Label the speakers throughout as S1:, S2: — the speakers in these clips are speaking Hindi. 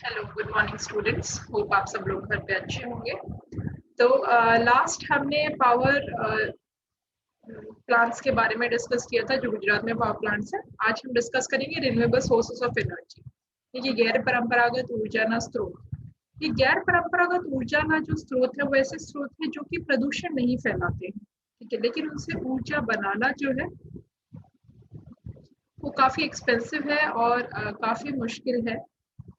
S1: Hello, good morning students. Hope आप सब लोग घर पे अच्छे होंगे। तो लास्ट हमने पावर प्लांट्स के बारे में डिस्कस किया था, जो गुजरात में पावर प्लांट्स हैं। आज हम डिस्कस करेंगे रिन्यूएबल सोर्सेस ऑफ एनर्जी। ये गैर परंपरागत ऊर्जा ना स्रोत। ये गैर परंपरागत ऊर्जा ना जो स्रोत है वो ऐसे स्रोत है जो कि प्रदूषण नहीं फैलाते हैं, ठीक है, लेकिन उनसे ऊर्जा बनाना जो है वो काफ़ी एक्सपेंसिव है और काफ़ी मुश्किल है।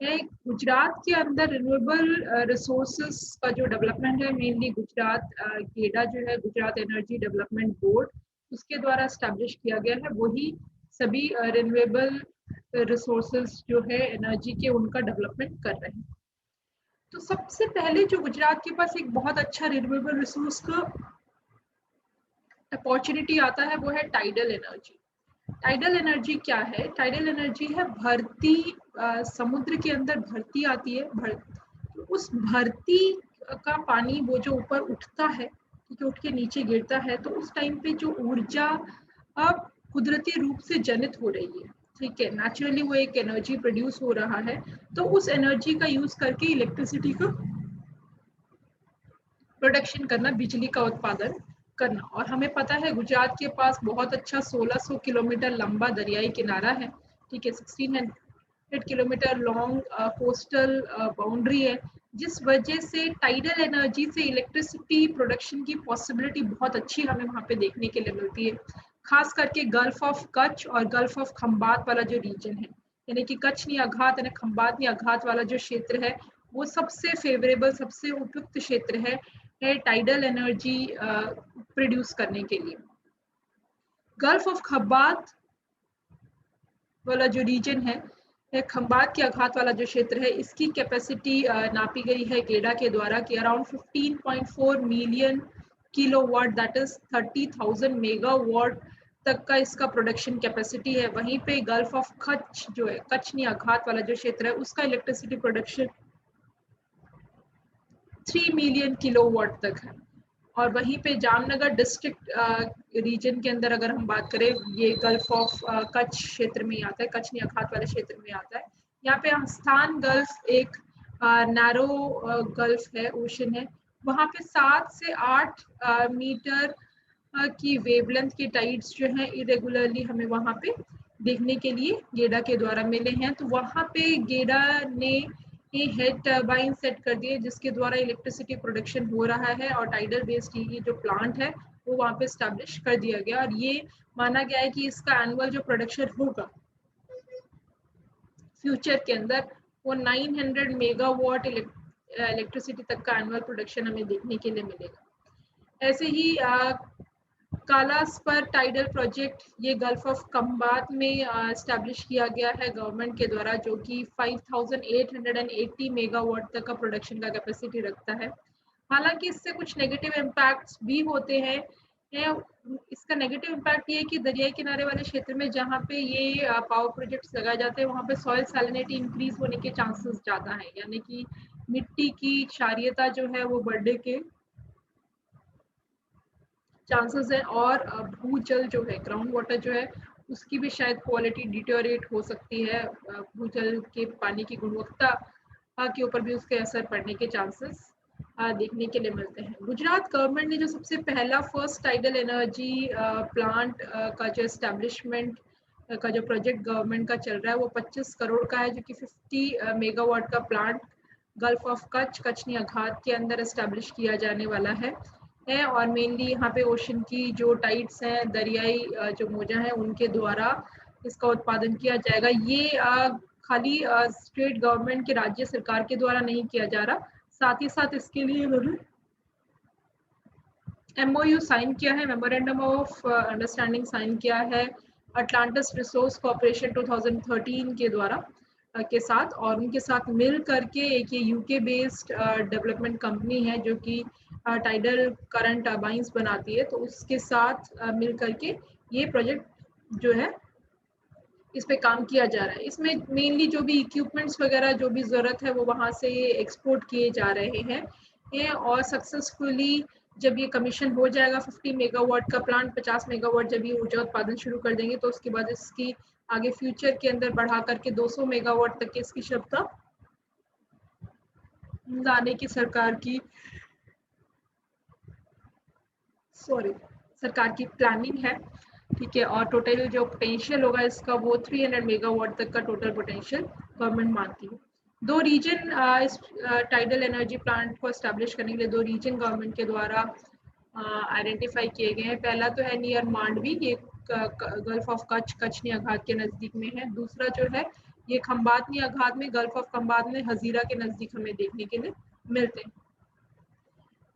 S1: गुजरात के अंदर रिन्यूएबल रिसोर्सेस का जो डेवलपमेंट है, मेनली गुजरात गेडा जो है, गुजरात एनर्जी डेवलपमेंट बोर्ड, उसके द्वारा एस्टेब्लिश किया गया है। वही सभी रिन्यूएबल रिसोर्सेस जो है एनर्जी के, उनका डेवलपमेंट कर रहे हैं। तो सबसे पहले जो गुजरात के पास एक बहुत अच्छा रिन्यूएबल रिसोर्स का अपॉर्चुनिटी आता है वो है टाइडल एनर्जी। टाइडल एनर्जी क्या है? टाइडल एनर्जी है भरती, समुद्र के अंदर भरती आती है, उस भरती का पानी वो जो ऊपर उठता है, ठीक है, उठ के नीचे गिरता है, तो उस टाइम पे जो ऊर्जा अब कुदरती रूप से जनित हो रही है, ठीक है, नेचुरली वो एक एनर्जी प्रोड्यूस हो रहा है, तो उस एनर्जी का यूज करके इलेक्ट्रिसिटी का प्रोडक्शन करना, बिजली का उत्पादन करना। और हमें पता है गुजरात के पास बहुत अच्छा 1600 किलोमीटर लंबा दरियाई किनारा है, ठीक है, 1600 किलोमीटर लॉन्ग कोस्टल बाउंड्री है, जिस वजह से टाइडल एनर्जी से इलेक्ट्रिसिटी प्रोडक्शन की पॉसिबिलिटी बहुत अच्छी हमें वहाँ पे देखने के लिए मिलती है। खास करके गल्फ ऑफ कच्छ और गल्फ ऑफ खंबात वाला जो रीजन है, यानी कि कच्छ नी आघात यानी खंबात नी आघात वाला जो क्षेत्र है, वो सबसे फेवरेबल, सबसे उपयुक्त क्षेत्र है टाइडल एनर्जी प्रोड्यूस करने के लिए। गल्फ ऑफ खंबात वाला जो रीजन है, खंबात के आघात वाला जो क्षेत्र है, इसकी कैपेसिटी नापी गई है गेडा के द्वारा कि around 15.4 million kilowatt, that is 30,000 megawatt तक का इसका प्रोडक्शन कैपेसिटी है। वहीं पे गल्फ ऑफ कच्छ जो है, कच्छ नी आघात वाला जो क्षेत्र है, उसका इलेक्ट्रिसिटी प्रोडक्शन 3 मिलियन किलोवाट तक है। और वहीं पे जामनगर डिस्ट्रिक्ट रीजन के अंदर अगर हम बात करें, ये गल्फ ऑफ कच्छ क्षेत्र में ही आता है, कच्छ नी आघात वाले क्षेत्र में आता है। यहाँ पे स्थान गल्फ एक नैरो गल्फ है, ओशन है, वहाँ पे 7 से 8 मीटर की वेवलेंथ के टाइड्स जो हैं इरेगुलरली हमें वहाँ पे देखने के लिए गेडा के द्वारा मिले हैं। तो वहाँ पे गेडा ने ये हेड टर्बाइन सेट कर दिए, जिसके द्वारा इलेक्ट्रिसिटी प्रोडक्शन हो रहा है, और टाइडल बेस्ड ये जो प्लांट है वो वहाँ पे स्टैब्लिश कर दिया गया। और ये माना गया है कि इसका एनुअल जो प्रोडक्शन होगा फ्यूचर के अंदर, वो 900 मेगावाट इलेक्ट्रिसिटी तक का एनुअल प्रोडक्शन हमें देखने के लिए मिलेगा। ऐसे ही कालास पर टाइडल प्रोजेक्ट, ये गल्फ ऑफ खंबात में एस्टैब्लिश किया गया है गवर्नमेंट के द्वारा, जो कि 5880 मेगावाट तक का प्रोडक्शन का कैपेसिटी रखता है। हालांकि इससे कुछ नेगेटिव इम्पैक्ट्स भी होते हैं। इसका नेगेटिव इम्पैक्ट ये है कि दरियाई किनारे वाले क्षेत्र में जहाँ पे ये पावर प्रोजेक्ट्स लगाए जाते हैं, वहाँ पे सॉइल सैलिनिटी इंक्रीज होने के चांसेस ज़्यादा हैं, यानी कि मिट्टी की क्षारीयता जो है वो बढ़ने के चांसेस है। और भूजल जो है, ग्राउंड वाटर जो है, उसकी भी शायद क्वालिटी डिटोरेट हो सकती है। भूजल के पानी की गुणवत्ता के ऊपर भी उसके असर पड़ने के चांसेस देखने के लिए मिलते हैं। गुजरात गवर्नमेंट ने जो सबसे पहला फर्स्ट टाइडल एनर्जी प्लांट का जो एस्टेब्लिशमेंट का जो प्रोजेक्ट गवर्नमेंट का चल रहा है, वो 25 करोड़ का है, जो कि 50 मेगावाट का प्लांट गल्फ ऑफ कच्छ, कच्छ नी आघात के अंदर एस्टेब्लिश किया जाने वाला है। और मेनली यहाँ पे ओशन की जो टाइड्स हैं, दरियाई जो मौजा हैं, उनके द्वारा इसका उत्पादन किया जाएगा। ये खाली स्टेट गवर्नमेंट के, राज्य सरकार के द्वारा नहीं किया जा रहा, साथ ही साथ इसके लिए उन्होंने MOU साइन किया है, मेमोरेंडम ऑफ अंडरस्टैंडिंग साइन किया है अटलांटिस रिसोर्स कॉर्पोरेशन 2013 के द्वारा के साथ। और उनके साथ मिल करके एक ये UK बेस्ड डेवलपमेंट कंपनी है जो कि टाइडल करंट टर्बाइंस बनाती है, तो उसके साथ मिल करके ये प्रोजेक्ट जो है इस पे काम किया जा रहा है। इसमें मेनली जो भी इक्विपमेंट्स वगैरह जो भी ज़रूरत है वो वहाँ से एक्सपोर्ट किए जा रहे हैं। और सक्सेसफुली जब ये कमीशन हो जाएगा, 50 मेगावाट का प्लांट, 50 मेगावाट जब ये ऊर्जा उत्पादन शुरू कर देंगे, तो उसके बाद इसकी आगे फ्यूचर के अंदर बढ़ा करके 200 मेगावाट तक की इसकी क्षमता लाने की सरकार की प्लानिंग है। ठीक है, और टोटल जो पोटेंशियल होगा इसका वो 300 मेगावाट तक का टोटल पोटेंशियल गवर्नमेंट मानती है। दो रीजन इस टाइडल एनर्जी प्लांट को एस्टेब्लिश करने के लिए दो रीजन गवर्नमेंट के द्वारा आइडेंटिफाई किए गए हैं। पहला तो है नियर मांडवी, ये गल्फ ऑफ कच्छ नियाघात के नज़दीक में है। दूसरा जो है ये खंबात नियाघात में, गल्फ ऑफ खंबात में हजीरा के नज़दीक हमें देखने के लिए मिलते हैं।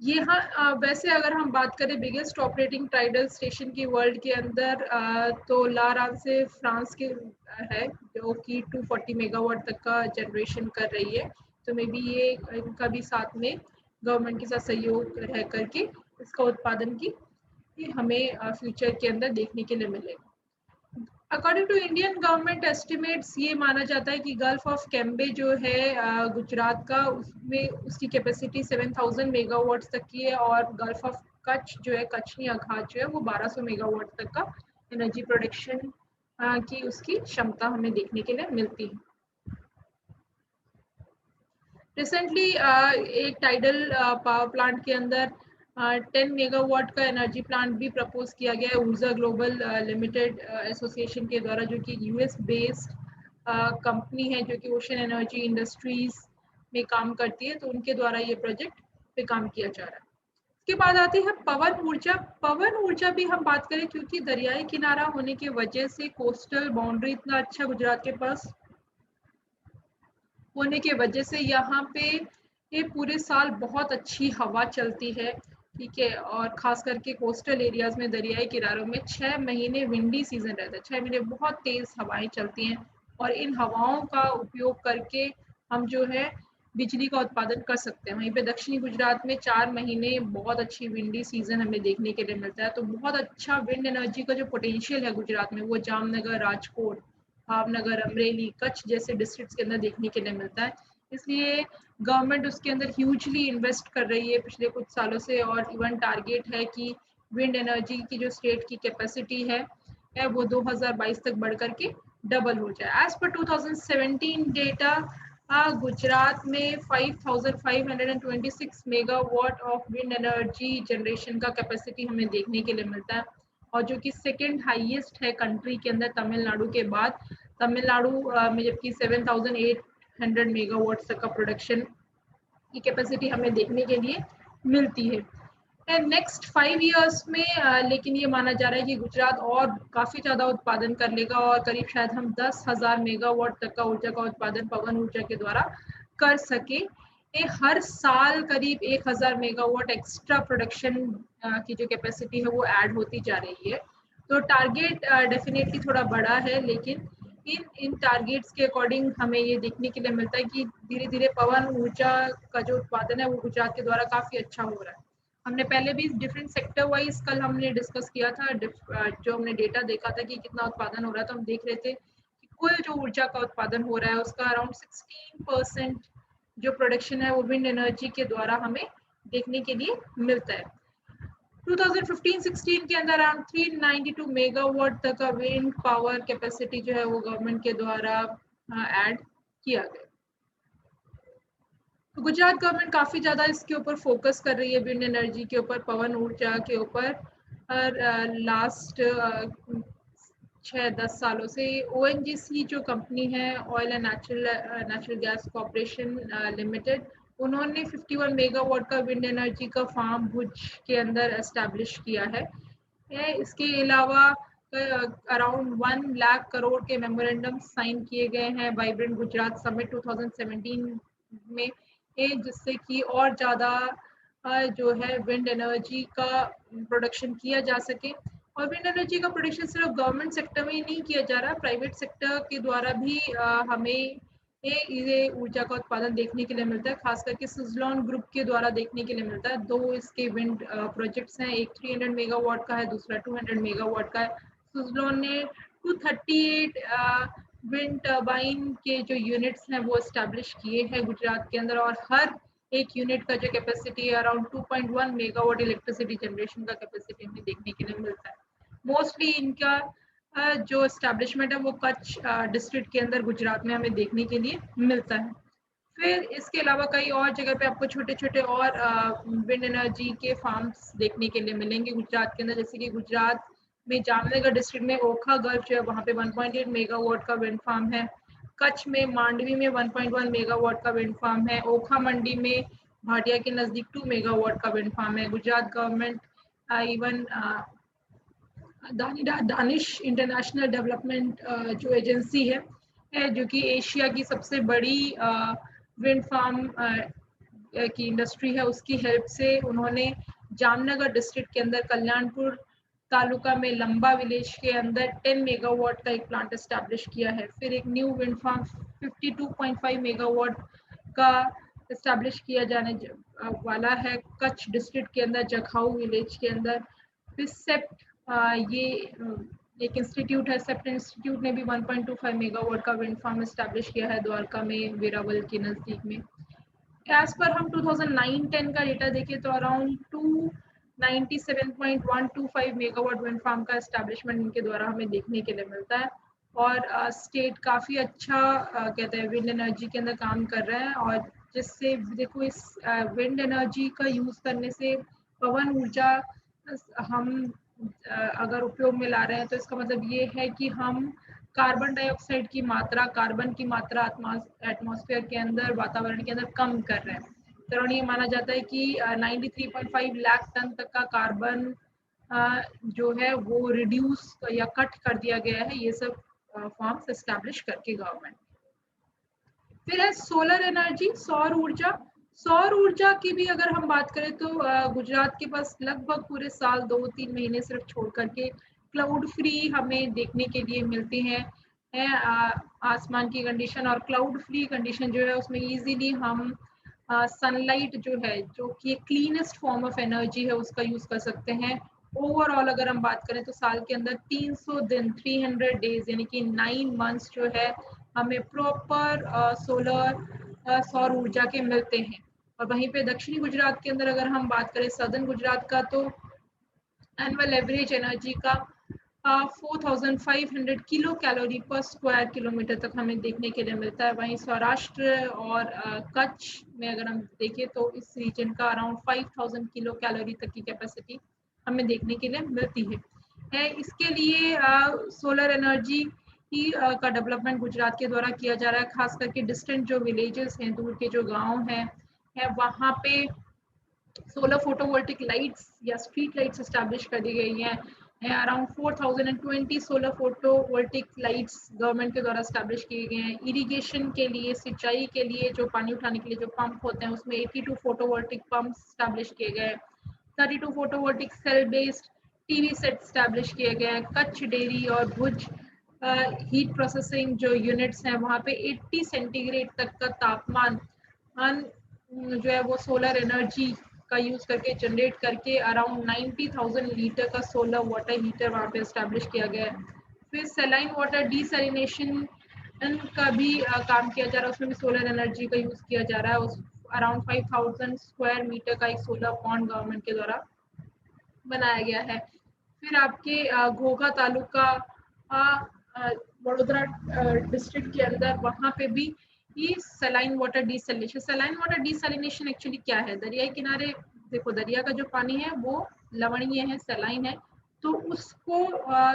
S1: ये हाँ, वैसे अगर हम बात करें बिगेस्ट ऑपरेटिंग टाइडल स्टेशन की वर्ल्ड के अंदर, तो लारान से फ्रांस के है, जो कि 240 मेगावाट तक का जनरेशन कर रही है। तो मे बी ये इनका भी साथ में गवर्नमेंट के साथ सहयोग रह करके इसका उत्पादन की हमें फ्यूचर के अंदर देखने के लिए मिलेगा। According to Indian government estimates ये माना जाता है कि गल्फ ऑफ कैम्बे जो है गुजरात का, उसमें उसकी कैपेसिटी 7000 मेगावाट्स तक की है, और गल्फ ऑफ कच्छ जो है, कच्छ नियाघात जो है, वो 1200 मेगावाट तक का एनर्जी प्रोडक्शन की उसकी क्षमता हमें देखने के लिए मिलती है। रिसेंटली एक टाइडल पावर प्लांट के अंदर 10 मेगावाट का एनर्जी प्लांट भी प्रपोज किया गया है ऊर्जा ग्लोबल लिमिटेड एसोसिएशन के द्वारा, जो कि यूएस बेस्ड कंपनी है, जो कि ओशन एनर्जी इंडस्ट्रीज में काम करती है। तो उनके द्वारा ये प्रोजेक्ट पे काम किया जा रहा है। इसके बाद आती है पवन ऊर्जा। पवन ऊर्जा भी हम बात करें, क्योंकि दरियाई किनारा होने की वजह से कोस्टल बाउंड्री इतना अच्छा गुजरात के पास होने की वजह से यहाँ पे ये पूरे साल बहुत अच्छी हवा चलती है। ठीक है, और खास करके कोस्टल एरियाज में, दरियाई किनारों में 6 महीने विंडी सीजन रहता है। 6 महीने बहुत तेज हवाएं चलती हैं, और इन हवाओं का उपयोग करके हम जो है बिजली का उत्पादन कर सकते हैं। वहीं पे दक्षिणी गुजरात में 4 महीने बहुत अच्छी विंडी सीजन हमें देखने के लिए मिलता है। तो बहुत अच्छा विंड एनर्जी का जो पोटेंशियल है गुजरात में, वो जामनगर, राजकोट, भावनगर, अमरेली, कच्छ जैसे डिस्ट्रिक्ट्स के अंदर देखने के लिए मिलता है। इसलिए गवर्नमेंट उसके अंदर ह्यूजली इन्वेस्ट कर रही है पिछले कुछ सालों से, और इवन टारगेट है कि विंड एनर्जी की जो स्टेट की कैपेसिटी है वो 2022 तक बढ़ करके डबल हो जाए। एज पर 2017 डेटा, गुजरात में 5526 megawatt of wind energy generation का कैपेसिटी हमें देखने के लिए मिलता है, और जो कि सेकेंड हाईएस्ट है कंट्री के अंदर तमिलनाडु के बाद। तमिलनाडु में जबकि 7800 मेगावाट तक का प्रोडक्शन की कैपेसिटी हमें देखने के लिए मिलती है। नेक्स्ट 5 इयर्स में लेकिन ये माना जा रहा है कि गुजरात और काफ़ी ज़्यादा उत्पादन कर लेगा, और करीब शायद हम 10,000 मेगावाट तक का ऊर्जा का उत्पादन पवन ऊर्जा के द्वारा कर सके। हर साल करीब 1000 मेगावाट एक्स्ट्रा प्रोडक्शन की जो कैपेसिटी है वो ऐड होती जा रही है। तो टारगेट डेफिनेटली थोड़ा बड़ा है, लेकिन इन टारगेट्स के अकॉर्डिंग हमें ये देखने के लिए मिलता है कि धीरे धीरे पवन ऊर्जा का जो उत्पादन है वो गुजरात के द्वारा काफ़ी अच्छा हो रहा है। हमने पहले भी डिफरेंट सेक्टर वाइज कल हमने डिस्कस किया था, जो हमने डेटा देखा था कि कितना उत्पादन हो रहा था। हम देख रहे थे कि कुल जो ऊर्जा का उत्पादन हो रहा है उसका अराउंड 16% जो प्रोडक्शन है वो विंड एनर्जी के द्वारा हमें देखने के लिए मिलता है। 2015-16 के अंदर अराउंड 392 मेगावाट तक का विंड पावर कैपेसिटी जो है वो गवर्नमेंट के द्वारा ऐड किया गया। तो गुजरात गवर्नमेंट काफ़ी ज़्यादा इसके ऊपर फोकस कर रही है, विंड एनर्जी के ऊपर, पवन ऊर्जा के ऊपर। लास्ट 6-10 सालों से ONGC जो कंपनी है, oil and natural gas corporation limited, उन्होंने 51 मेगावाट का विंड एनर्जी का फार्म भुज के अंदर एस्टैब्लिश किया है। इसके अलावा अराउंड 1 लाख करोड़ के मेमोरेंडम साइन किए गए हैं वाइब्रेंट गुजरात समिट 2017 में, जिससे कि और ज़्यादा जो है विंड एनर्जी का प्रोडक्शन किया जा सके। और विंड एनर्जी का प्रोडक्शन सिर्फ गवर्नमेंट सेक्टर में ही नहीं किया जा रहा, प्राइवेट सेक्टर के द्वारा भी हमें ये ऊर्जा का उत्पादन देखने के लिए मिलता है। खास करके सुजलॉन ग्रुप के द्वारा देखने के लिए मिलता है। दो इसके विंड प्रोजेक्ट्स हैं, एक 300 मेगावाट का है, दूसरा 200 मेगावाट का है। सुजलॉन ने 238 विंड टर्बाइन के जो यूनिट्स हैं वो एस्टैब्लिश किए हैं गुजरात के अंदर, और हर एक यूनिट का जो कैपेसिटी है अराउंड 2.1 मेगावाट इलेक्ट्रिसिटी जनरेशन का कैपेसिटी हमें देखने के लिए मिलता है। मोस्टली इनका जो एस्टैब्लिशमेंट है वो कच्छ डिस्ट्रिक्ट के अंदर गुजरात में हमें देखने के लिए मिलता है। फिर इसके अलावा कई और जगह पे आपको छोटे छोटे और विंड एनर्जी के फार्म्स देखने के लिए मिलेंगे गुजरात के अंदर, जैसे कि गुजरात में जामनगर डिस्ट्रिक्ट में ओखा गल्फ जो है वहाँ पे 1.8 मेगावाट का विंड फार्म है। कच्छ में मांडवी में 1.1 मेगावाट का विंड फार्म है। ओखा मंडी में भाटिया के नजदीक 2 मेगावाट का विंड फार्म है। Gujarat government even Danish international development जो एजेंसी है जो कि एशिया की सबसे बड़ी विंड फार्म की इंडस्ट्री है, उसकी हेल्प से उन्होंने जामनगर डिस्ट्रिक्ट के अंदर कल्याणपुर तालुका में लंबा विलेज के अंदर 10 मेगावाट का एक प्लांट एस्टैब्लिश किया है। फिर एक न्यू विंड फार्म 52.5 मेगावाट का एस्टैब्लिश किया जाने वाला है कच्छ डिस्ट्रिक्ट के अंदर जखाऊ विलेज के अंदर। फिर सेप्ट ये एक इंस्टीट्यूट है, सेप्ट इंस्टीट्यूट ने भी 1.25 मेगावाट का विंड फार्म एस्टैब्लिश किया है द्वारका में वेरावल के नजदीक में। एज पर हम 2009-10 का डेटा देखें तो अराउंड 297.125 मेगावाट विंड फार्म का एस्टैब्लिशमेंट इनके द्वारा हमें देखने के लिए मिलता है। और स्टेट काफ़ी अच्छा कहते हैं विंड एनर्जी के अंदर काम कर रहा है। और जिससे देखो इस विंड एनर्जी का यूज़ करने से पवन ऊर्जा हम अगर उपयोग में ला रहे हैं तो इसका मतलब ये है कि हम कार्बन डाइऑक्साइड की मात्रा, कार्बन की मात्रा एटमॉस्फेयर के अंदर, वातावरण के अंदर कम कर रहे हैं। तो ये माना जाता है कि 93.5 लाख टन तक का कार्बन जो है वो रिड्यूस या कट कर दिया गया है ये सब फॉर्म्स एस्टैब्लिश करके गवर्नमेंट। फिर है सोलर एनर्जी, सौर ऊर्जा। सौर ऊर्जा की भी अगर हम बात करें तो गुजरात के पास लगभग पूरे साल 2-3 महीने सिर्फ छोड़ करके क्लाउड फ्री हमें देखने के लिए मिलती हैं। आसमान की कंडीशन और क्लाउड फ्री कंडीशन जो है उसमें इजीली हम सनलाइट जो है, जो कि क्लीनेस्ट फॉर्म ऑफ एनर्जी है, उसका यूज कर सकते हैं। ओवरऑल अगर हम बात करें तो साल के अंदर 300 दिन 300 डेज यानी कि 9 मंथ्स जो है हमें प्रॉपर सोलर सौर ऊर्जा के मिलते हैं। और वहीं पे दक्षिणी गुजरात के अंदर अगर हम बात करें सदर्न गुजरात का तो एनुअल एवरेज एनर्जी का 4500 किलो कैलोरी पर स्क्वायर किलोमीटर तक हमें देखने के लिए मिलता है। वहीं सौराष्ट्र और कच्छ में अगर हम देखें तो इस रीजन का अराउंड 5000 किलो कैलोरी तक की कैपेसिटी हमें देखने के लिए मिलती है। इसके लिए सोलर एनर्जी का डेवलपमेंट गुजरात के द्वारा किया जा रहा है। खास करके डिस्टेंट जो विलेजेस हैं, दूर के जो गांव हैं वहाँ पे सोलर फोटोवोल्टिक लाइट्स या स्ट्रीट लाइट्स एस्टैब्लिश कर दी गई हैं। Around 4020 solar photovoltaic lights government के द्वारा एस्टैब्लिश किए गए हैं। इरिगेशन के लिए, सिंचाई के लिए जो पानी उठाने के लिए जो पंप होते हैं उसमें 82 फोटोवोल्टिक पंप एस्टैब्लिश किए गए हैं। 32 photovoltaic cell based TV set establish किए गए हैं। कच्छ डेयरी और भुज हीट प्रोसेसिंग जो यूनिट्स हैं वहाँ पे 80 सेंटीग्रेड तक का तापमान जो है वो सोलर एनर्जी का यूज करके जनरेट करके अराउंड 90,000 लीटर का सोलर वाटर हीटर वहाँ पे एस्टैब्लिश किया गया है। फिर सेलाइन वाटर डिसैलिनेशन का भी काम किया जा रहा है, उसमें भी सोलर एनर्जी का यूज किया जा रहा है। उस अराउंड 5000 स्क्वायर मीटर का एक सोलर पॉन्ड गवर्नमेंट के द्वारा बनाया गया है। फिर आपके घोघा तालुका वडोदरा डिस्ट्रिक्ट के अंदर वहाँ पे भी ये saline water desalination. Saline water desalination actually क्या है? दरियाई किनारे देखो दरिया का जो पानी है वो लवणीय है, सलाइन है, तो उसको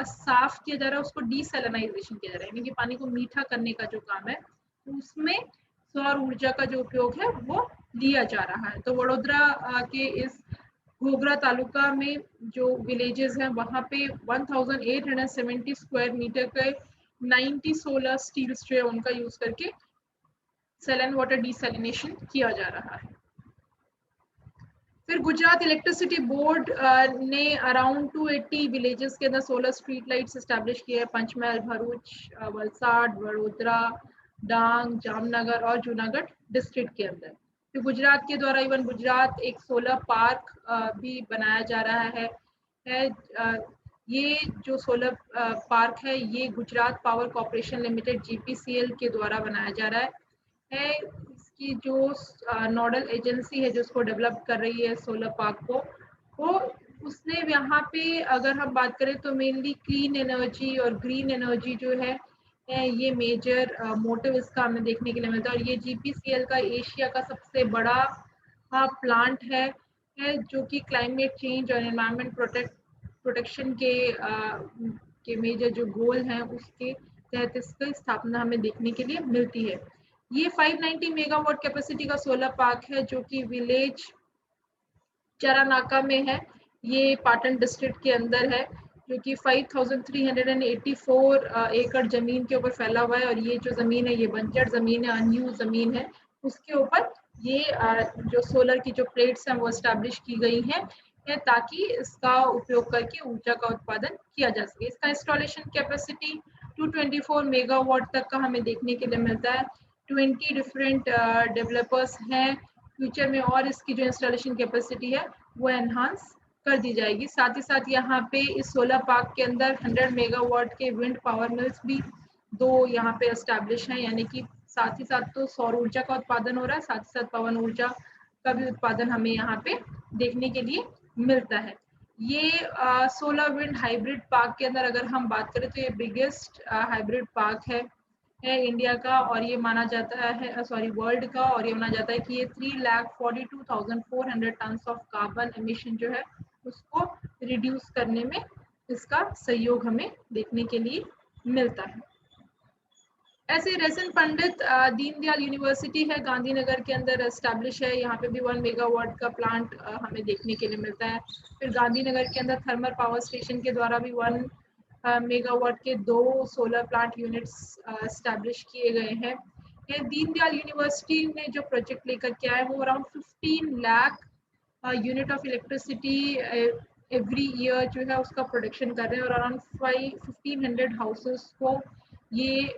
S1: साफ किया जा रहा है, उसको डिसैलिनाइजेशन किया जा रहा है, यानी कि पानी को मीठा करने का जो काम है उसमें सौर ऊर्जा का जो उपयोग है वो लिया जा रहा है। तो वडोदरा के इस घोघरा तालुका में जो विलेजेस हैं वहाँ पे 1870 स्क्वायर मीटर के 90 सोलर स्टील जो है उनका यूज करके सैलाइन वाटर डिसैलिनेशन किया जा रहा है। फिर गुजरात इलेक्ट्रिसिटी बोर्ड ने अराउंड 280 विलेजेस के अंदर सोलर स्ट्रीट लाइट्स एस्टैब्लिश किए हैं। पंचमहल, भरूच, वलसाड, वडोदरा, डांग, जामनगर और जूनागढ़ डिस्ट्रिक्ट के अंदर। तो गुजरात के द्वारा इवन गुजरात एक सोलर पार्क भी बनाया जा रहा है। ये जो सोलर पार्क है ये Gujarat power corporation limited GPCL के द्वारा बनाया जा रहा है। इसकी जो नोडल एजेंसी है जो उसको डेवलप कर रही है सोलर पार्क को, वो उसने यहाँ पे अगर हम बात करें तो मेनली क्लीन एनर्जी और ग्रीन एनर्जी जो है ये मेजर मोटिव इसका हमें देखने के लिए मिलता है। और ये GPCL का एशिया का सबसे बड़ा प्लांट है जो कि क्लाइमेट चेंज और एनवायरनमेंट प्रोटेक्शन के मेजर जो गोल हैं उसके तहत इसकी स्थापना हमें देखने के लिए मिलती है। ये 590 मेगावाट कैपेसिटी का सोलर पार्क है जो कि विलेज चरानाका में है। ये पाटन डिस्ट्रिक्ट के अंदर है जो कि 5384 एकड़ जमीन के ऊपर फैला हुआ है। और ये जो जमीन है ये बंजर जमीन है, अनयूज जमीन है। उसके ऊपर ये जो सोलर की जो प्लेट्स हैं वो एस्टैब्लिश की गई हैं ताकि इसका उपयोग करके ऊर्जा का उत्पादन किया जा सके। इसका इंस्टॉलेशन कैपेसिटी 224 मेगावाट तक का हमें देखने के लिए मिलता है। 20 डिफरेंट डेवलपर्स हैं। फ्यूचर में और इसकी जो इंस्टॉलेशन कैपेसिटी है वो एनहांस कर दी जाएगी। साथ ही साथ यहाँ पे इस सोलर पार्क के अंदर 100 मेगावाट के विंड पावर मिल्स भी 2 यहाँ पे एस्टैब्लिश हैं, यानी कि साथ ही साथ तो सौर ऊर्जा का उत्पादन हो रहा है, साथ ही साथ पवन ऊर्जा का भी उत्पादन हमें यहाँ पे देखने के लिए मिलता है। ये सोलर विंड हाइब्रिड पार्क के अंदर अगर हम बात करें तो ये बिगेस्ट हाइब्रिड पार्क है इंडिया का, और ये माना जाता है वर्ल्ड का, और ये माना जाता है कि ये 3,42,400 टन ऑफ कार्बन एमिशन जो है उसको रिड्यूस करने में इसका सहयोग हमें देखने के लिए मिलता है। ऐसे रेसन पंडित दीनदयाल यूनिवर्सिटी है गांधीनगर के अंदर एस्टैब्लिश है। यहाँ पे भी 1 मेगावाट का प्लांट हमें देखने के लिए मिलता है। फिर गांधीनगर के अंदर थर्मल पावर स्टेशन के द्वारा भी 1 मेगावाट के 2 सोलर प्लांट यूनिट्स एस्टैब्लिश किए गए हैं। दीनदयाल यूनिवर्सिटी ने जो प्रोजेक्ट लेकर के आया है वो around 15 lakh unit of electricity every year जो है उसका प्रोडक्शन कर रहे हैं, और अराउंड 1500 हाउसेस को ये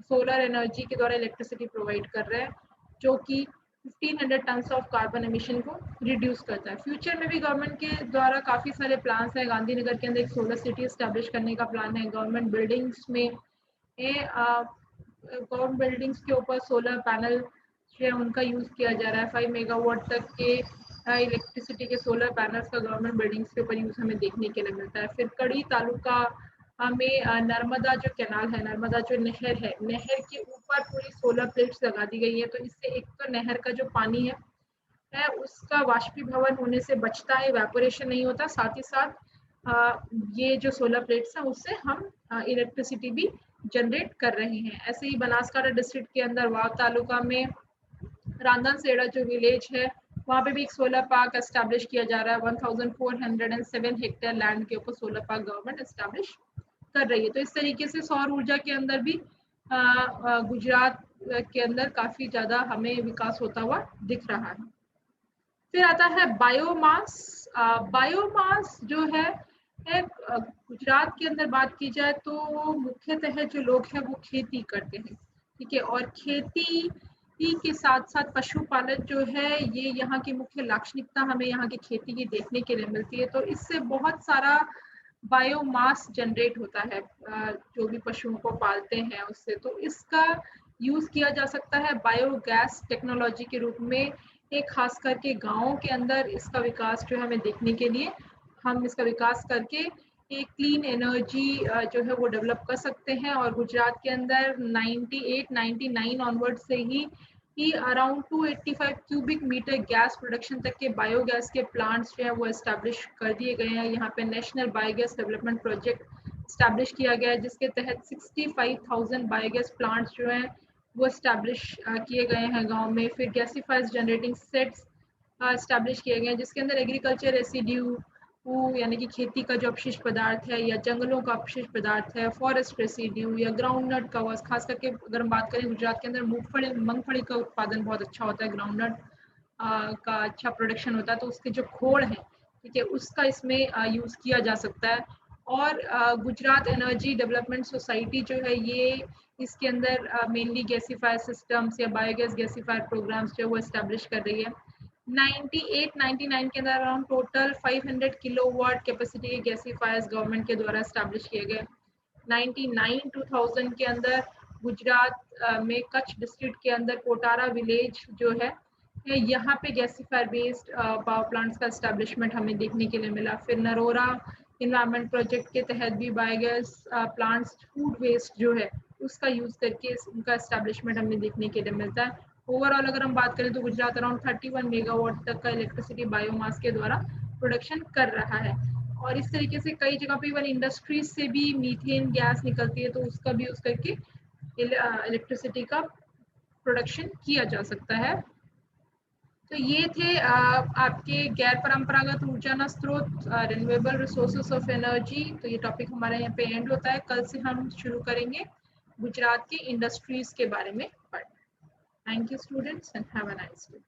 S1: सोलर एनर्जी के द्वारा इलेक्ट्रिसिटी प्रोवाइड कर रहे हैं, जो कि 1500 टन ऑफ कार्बन एमिशन को रिड्यूस करता है। फ्यूचर में भी गवर्नमेंट के द्वारा काफ़ी सारे प्लान्स हैं। गांधीनगर के अंदर एक सोलर सिटी एस्टैब्लिश करने का प्लान है। गवर्नमेंट बिल्डिंग्स में गवर्नमेंट बिल्डिंग्स के ऊपर सोलर पैनल जो है उनका यूज़ किया जा रहा है। 5 मेगावाट तक के इलेक्ट्रिसिटी के सोलर पैनल्स का गवर्नमेंट बिल्डिंग्स के ऊपर यूज़ हमें देखने के लिए मिलता है। फिर कड़ी तालुका में नर्मदा जो कैनाल है, नर्मदा जो नहर है, नहर के ऊपर पूरी सोलर प्लेट्स लगा दी गई है। तो इससे एक तो नहर का जो पानी है उसका वाष्पीभवन होने से बचता है, इवेपोरेशन नहीं होता। साथ ही साथ ये जो सोलर प्लेट्स हैं उससे हम इलेक्ट्रिसिटी भी जनरेट कर रहे हैं। ऐसे ही बनासकांठा डिस्ट्रिक्ट के अंदर वाव तालुका में रांधन सेड़ा जो विलेज है वहाँ पे भी एक सोलर पार्क एस्टैब्लिश किया जा रहा है। 1407 हेक्टेयर लैंड के ऊपर सोलर पार्क गवर्नमेंट एस्टैब्लिश कर रही है। तो इस तरीके से सौर ऊर्जा के अंदर भी गुजरात के अंदर काफी ज्यादा हमें विकास होता हुआ दिख रहा है। फिर आता है बायोमास। बायोमास जो है गुजरात के अंदर बात की जाए तो मुख्यतः जो लोग हैं वो खेती करते हैं, ठीक है, और खेती के साथ साथ पशुपालन जो है ये यहाँ की मुख्य लाक्षणिकता हमें यहाँ की खेती की देखने के लिए मिलती है। तो इससे बहुत सारा बायोमास जनरेट होता है जो भी पशुओं को पालते हैं उससे। तो इसका यूज किया जा सकता है बायोगैस टेक्नोलॉजी के रूप में। एक खास करके गाँव के अंदर इसका विकास जो है हमें देखने के लिए, हम इसका विकास करके एक क्लीन एनर्जी जो है वो डेवलप कर सकते हैं। और गुजरात के अंदर 98-99 ऑनवर्ड से ही around 285 cubic metre gas production तक के बायोगैस के प्लांट्स जो है वो एस्टैब्लिश कर दिए गए हैं। यहाँ पे national biogas development project establish किया गया है जिसके तहत 65,000 बायोगैस प्लांट्स जो हैं वो एस्टैब्लिश किए गए हैं गाँव में। फिर गैसीफाइज जनरेटिंग सेट्स एस्टैब्लिश किए गए हैं जिसके अंदर एग्रीकल्चर रेसिड्यू यानी कि खेती का जो अपशिष्ट पदार्थ है या जंगलों का अपशिष्ट पदार्थ है, फॉरेस्ट रेसिड्यू या ग्राउंडनट कवर्स, खास करके अगर हम बात करें गुजरात के अंदर मूंगफली का उत्पादन बहुत अच्छा होता है, ग्राउंडनट का अच्छा प्रोडक्शन होता है, तो उसके जो खोड़ है, ठीक है, उसका इसमें यूज़ किया जा सकता है। और गुजरात एनर्जी डेवलपमेंट सोसाइटी जो है ये इसके अंदर मेनली गैसीफायर सिस्टम्स या बायोगैस गैसीफायर प्रोग्राम्स जो है वो एस्टैब्लिश कर रही है। 98-99 के अंदर अराउंड टोटल 500 किलोवाट कैपेसिटी के गैसीफायर्स गवर्नमेंट के द्वारा एस्टैब्लिश किए गए। 99-2000 के अंदर गुजरात में कच्छ डिस्ट्रिक्ट के अंदर कोटारा विलेज जो है यहाँ पे गैसीफायर बेस्ड पावर प्लांट्स का एस्टैब्लिशमेंट हमें देखने के लिए मिला। फिर नरोरा इन्वायरमेंट प्रोजेक्ट के तहत भी बायोगैस प्लांट्स फूड वेस्ट जो है उसका यूज करके उनका एस्टेब्लिशमेंट हमें देखने के लिए मिलता है। ओवरऑल अगर हम बात करें तो गुजरात अराउंड 31 मेगावाट तक का इलेक्ट्रिसिटी बायोमास के द्वारा प्रोडक्शन कर रहा है। और इस तरीके से कई जगह पे इवन इंडस्ट्रीज से भी मीथेन गैस निकलती है, तो उसका भी यूज करके इलेक्ट्रिसिटी का प्रोडक्शन किया जा सकता है। तो ये थे आपके गैर परंपरागत ऊर्जा स्रोत, रिन्यूएबल रिसोर्सेस ऑफ एनर्जी। तो ये टॉपिक हमारे यहाँ पे एंड होता है। कल से हम शुरू करेंगे गुजरात की इंडस्ट्रीज के बारे में पढ़ना। Thank you students and have a nice day.